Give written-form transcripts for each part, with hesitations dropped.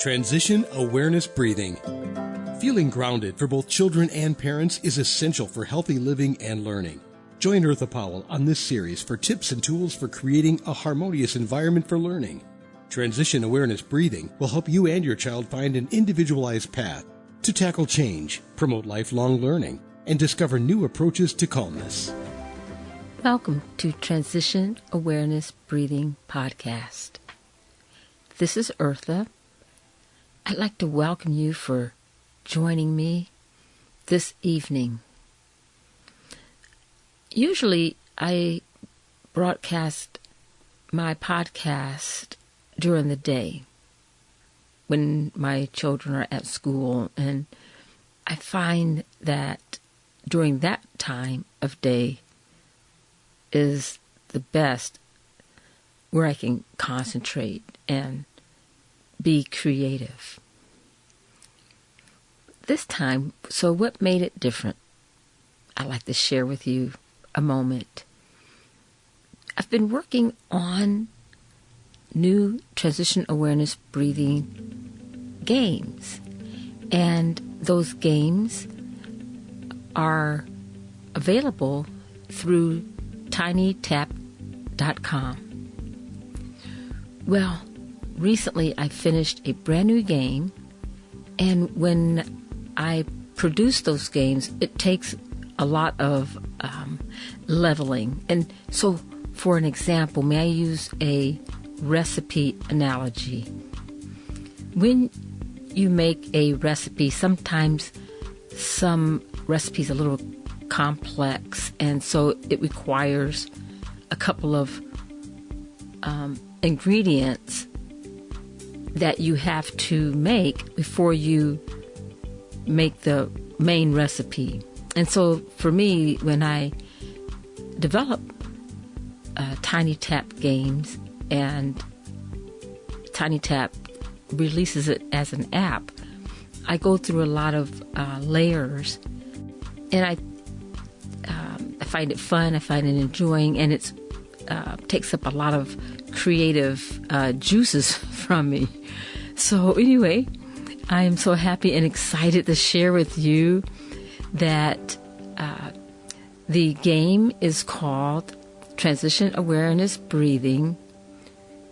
Transition Awareness Breathing. Feeling grounded for both children and parents is essential for healthy living and learning. Join Eartha Powell on this series for tips and tools for creating a harmonious environment for learning. Transition Awareness Breathing will help you and your child find an individualized path to tackle change, promote lifelong learning, and discover new approaches to calmness. Welcome to Transition Awareness Breathing Podcast. This is Eartha. I'd like to welcome you for joining me this evening. Usually I broadcast my podcast during the day when my children are at school, and I find that during that time of day is the best where I can concentrate and be creative. This time, so what made it different? I'd like to share with you a moment. I've been working on new transition awareness breathing games, and those games are available through tinytap.com. Well, recently I finished a brand new game, and when I produce those games, it takes a lot of leveling. And so, for an example, may I use a recipe analogy? When you make a recipe, sometimes some recipes are a little complex, and so it requires a couple of ingredients that you have to make before you make the main recipe. And so for me, when I develop TinyTap games and TinyTap releases it as an app, I go through a lot of layers, and I find it fun, I find it enjoying, and it takes up a lot of creative juices from me. So anyway, I am so happy and excited to share with you that the game is called Transition Awareness Breathing,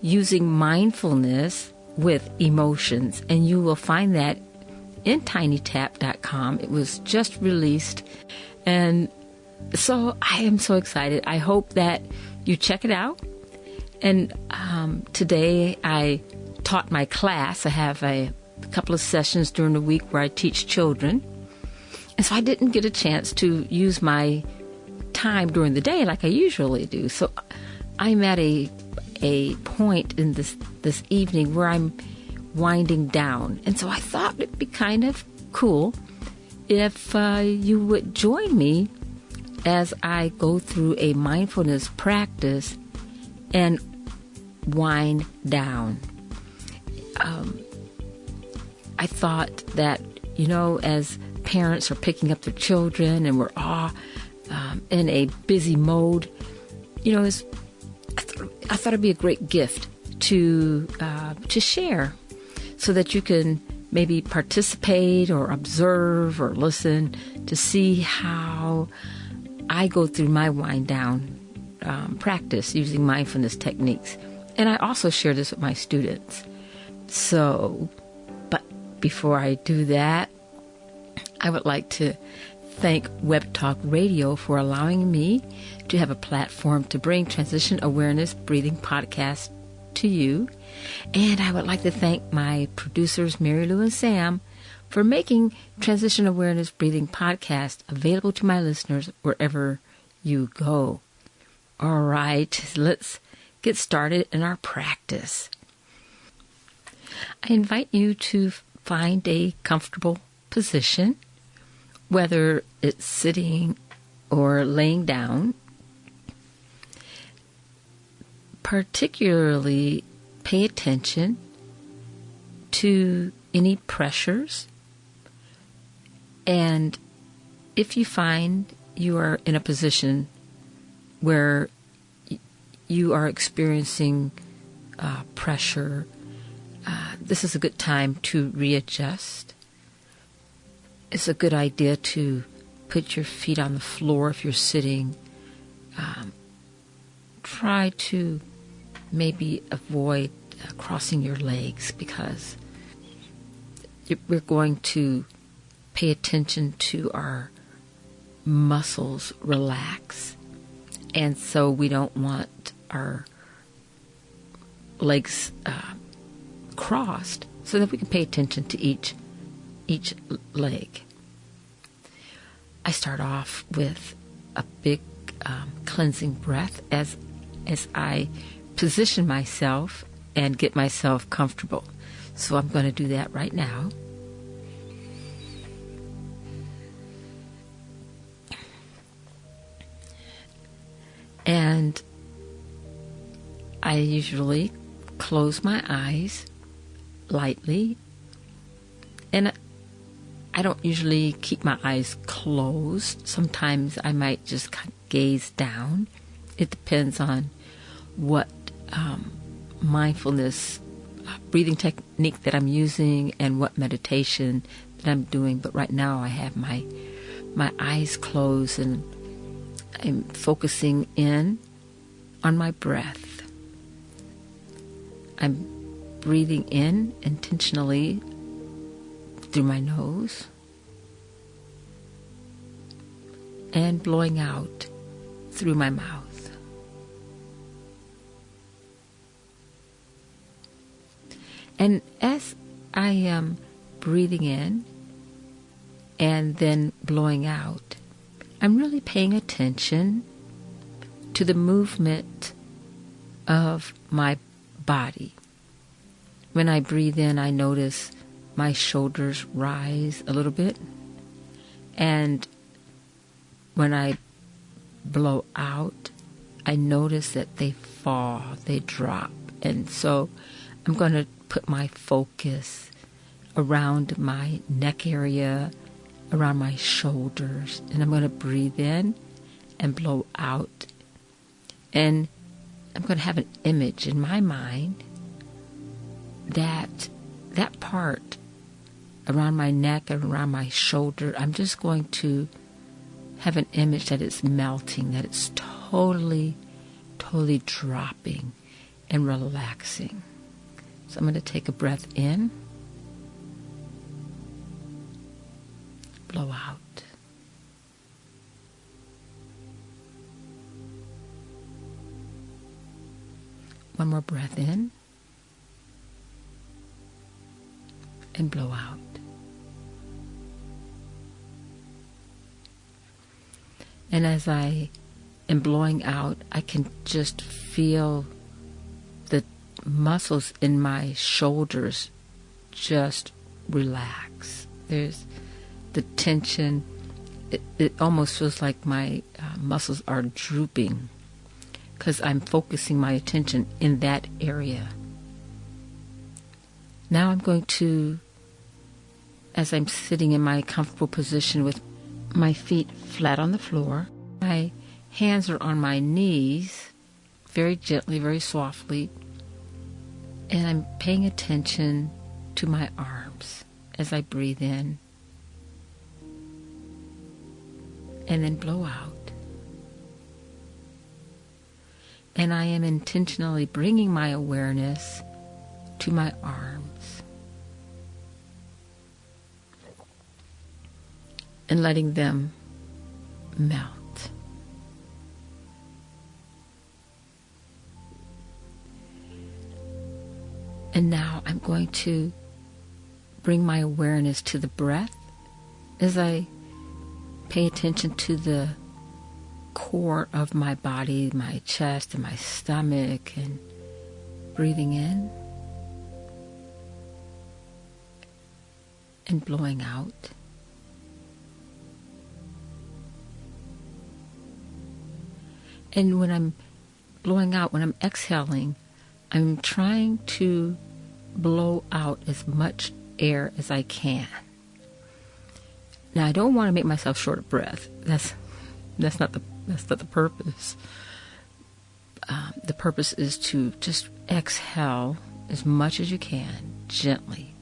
using mindfulness with emotions, and you will find that in tinytap.com. It was just released, and so I am so excited. I hope that you check it out. And today I taught my class. I have a couple of sessions during the week where I teach children. And so I didn't get a chance to use my time during the day like I usually do. So I'm at a point in this evening where I'm winding down. And so I thought it'd be kind of cool if you would join me as I go through a mindfulness practice and wind down. I thought that, as parents are picking up their children and we're all in a busy mode, I thought it'd be a great gift to share, so that you can maybe participate or observe or listen to see how I go through my wind down practice using mindfulness techniques. And I also share this with my students. So, but before I do that, I would like to thank Web Talk Radio for allowing me to have a platform to bring Transition Awareness Breathing Podcast to you. And I would like to thank my producers, Mary Lou and Sam, for making Transition Awareness Breathing Podcast available to my listeners wherever you go. All right, let's get started in our practice. I invite you to find a comfortable position, whether it's sitting or laying down. Particularly pay attention to any pressures, and if you find you are in a position where you are experiencing pressure, this is a good time to readjust. It's a good idea to put your feet on the floor if you're sitting. Try to maybe avoid crossing your legs, because we're going to pay attention to our muscles relax. And so we don't want our legs crossed, so that we can pay attention to each leg. I start off with a big cleansing breath as I position myself and get myself comfortable. So I'm going to do that right now. And I usually close my eyes lightly, and I don't usually keep my eyes closed. Sometimes I might just kind of gaze down. It depends on what mindfulness breathing technique that I'm using and what meditation that I'm doing. But right now I have my eyes closed, and I'm focusing in on my breath. I'm breathing in intentionally through my nose and blowing out through my mouth. And as I am breathing in and then blowing out, I'm really paying attention to the movement of my body. When I breathe in, I notice my shoulders rise a little bit. And when I blow out, I notice that they fall, they drop. And so I'm going to put my focus around my neck area, around my shoulders, and I'm going to breathe in and blow out. And I'm going to have an image in my mind that part around my neck and around my shoulder, I'm just going to have an image that it's melting, that it's totally dropping and relaxing. So I'm going to take a breath in, blow out. One more breath in and blow out. And as I am blowing out, I can just feel the muscles in my shoulders just relax. There's the tension. It almost feels like my muscles are drooping because I'm focusing my attention in that area. Now I'm going to, as I'm sitting in my comfortable position with my feet flat on the floor, my hands are on my knees, very gently, very softly, and I'm paying attention to my arms as I breathe in and then blow out. And I am intentionally bringing my awareness to my arms and letting them melt. And now I'm going to bring my awareness to the breath as I pay attention to the core of my body, my chest and my stomach, and breathing in and blowing out. And when I'm blowing out, when I'm exhaling, I'm trying to blow out as much air as I can. Now, I don't want to make myself short of breath. That's not the purpose. The purpose is to just exhale as much as you can gently.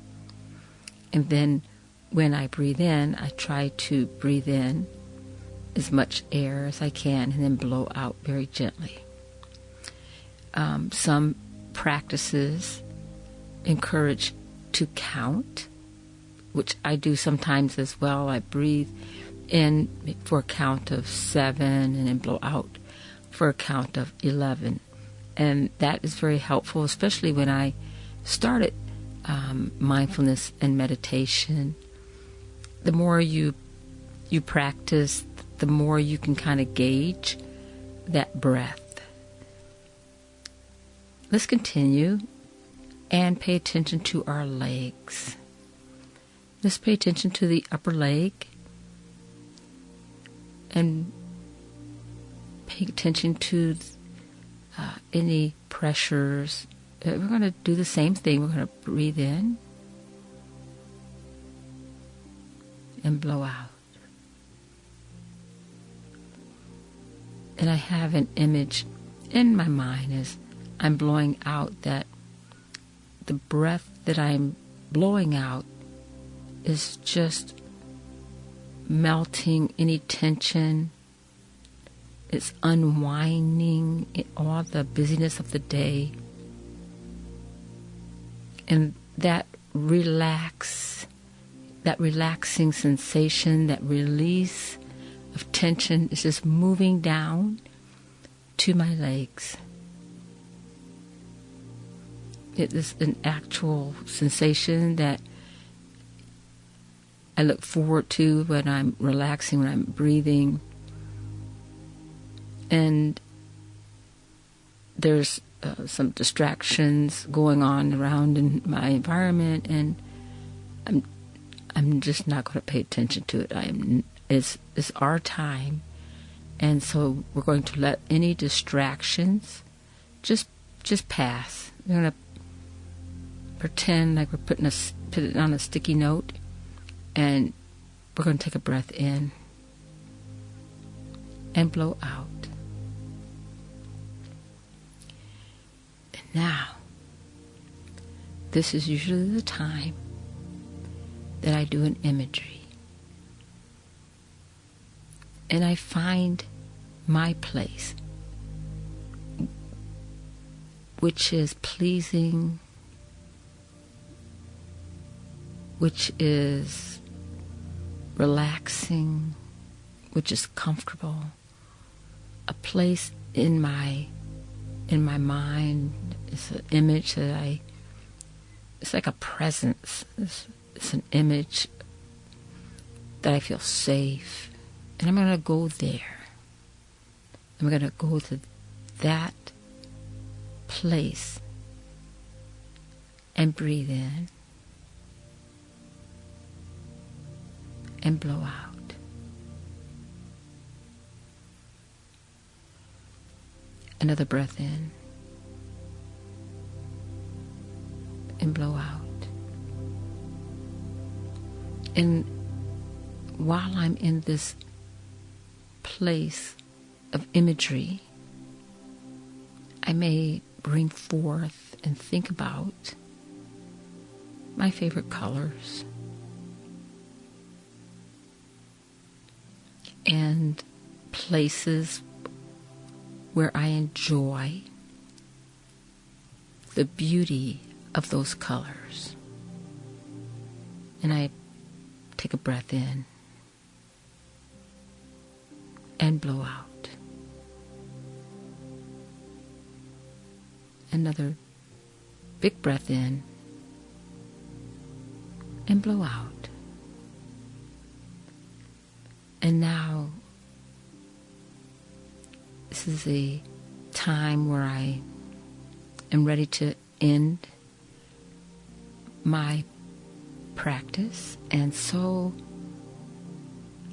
And then when I breathe in, I try to breathe in as much air as I can and then blow out very gently. Some practices encourage to count, which I do sometimes as well. I breathe in for a count of 7 and then blow out for a count of 11. And that is very helpful, especially when I started mindfulness and meditation. The more you practice, the more you can kind of gauge that breath. Let's continue and pay attention to our legs. Let's pay attention to the upper leg and pay attention to any pressures. We're going to do the same thing. We're going to breathe in and blow out. And I have an image in my mind as I'm blowing out that the breath that I'm blowing out is just melting any tension. It's unwinding all the busyness of the day. And that relaxing sensation, that release of tension is just moving down to my legs. It is an actual sensation that I look forward to when I'm relaxing, when I'm breathing. And there's some distractions going on around in my environment, and I'm just not going to pay attention to it. It's our time, and so we're going to let any distractions just pass. We're going to pretend like we're put it on a sticky note, and we're going to take a breath in and blow out. And now, this is usually the time that I do an imagery. And I find my place, which is pleasing, which is relaxing, which is comfortable. A place in my mind is an image that it's like a presence. It's an image that I feel safe. And I'm going to go there. I'm going to go to that place and breathe in and blow out. Another breath in and blow out. And while I'm in this place of imagery, I may bring forth and think about my favorite colors and places where I enjoy the beauty of those colors. And I take a breath in and blow out. Another big breath in and blow out. And now, this is a time where I am ready to end my practice, and so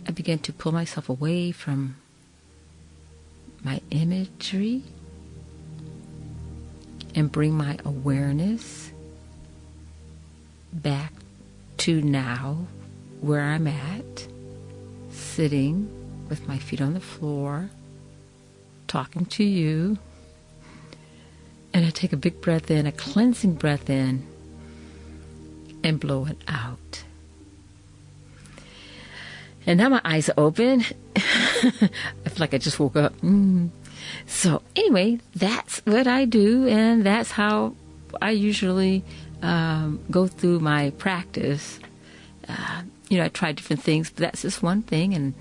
I begin to pull myself away from my imagery and bring my awareness back to now, where I'm at, sitting with my feet on the floor, talking to you. And I take a big breath in, a cleansing breath in, and blow it out. And now my eyes are open. I feel like I just woke up. So anyway, that's what I do, and that's how I usually go through my practice. I try different things, but that's just one thing, and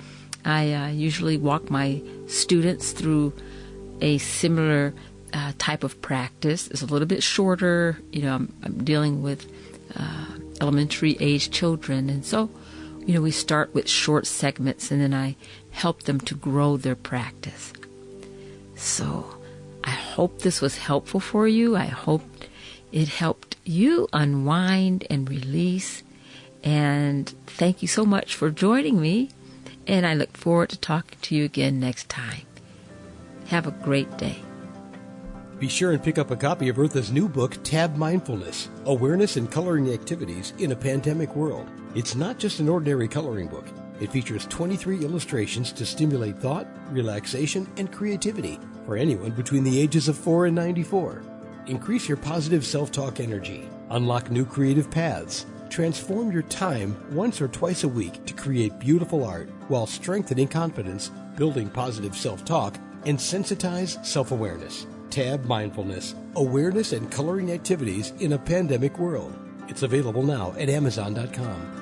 I usually walk my students through a similar type of practice. It's a little bit shorter. I'm dealing with elementary age children, and so we start with short segments, and then I help them to grow their practice. So I hope this was helpful for you. I hope it helped you unwind and release. And thank you so much for joining me. And I look forward to talking to you again next time. Have a great day. Be sure and pick up a copy of Eartha's new book, Tab Mindfulness, Awareness and Coloring Activities in a Pandemic World. It's not just an ordinary coloring book. It features 23 illustrations to stimulate thought, relaxation, and creativity for anyone between the ages of 4 and 94. Increase your positive self-talk energy. Unlock new creative paths. Transform your time once or twice a week to create beautiful art while strengthening confidence, building positive self-talk, and sensitize self-awareness. Tab Mindfulness, Awareness and Coloring Activities in a Pandemic World. It's available now at Amazon.com.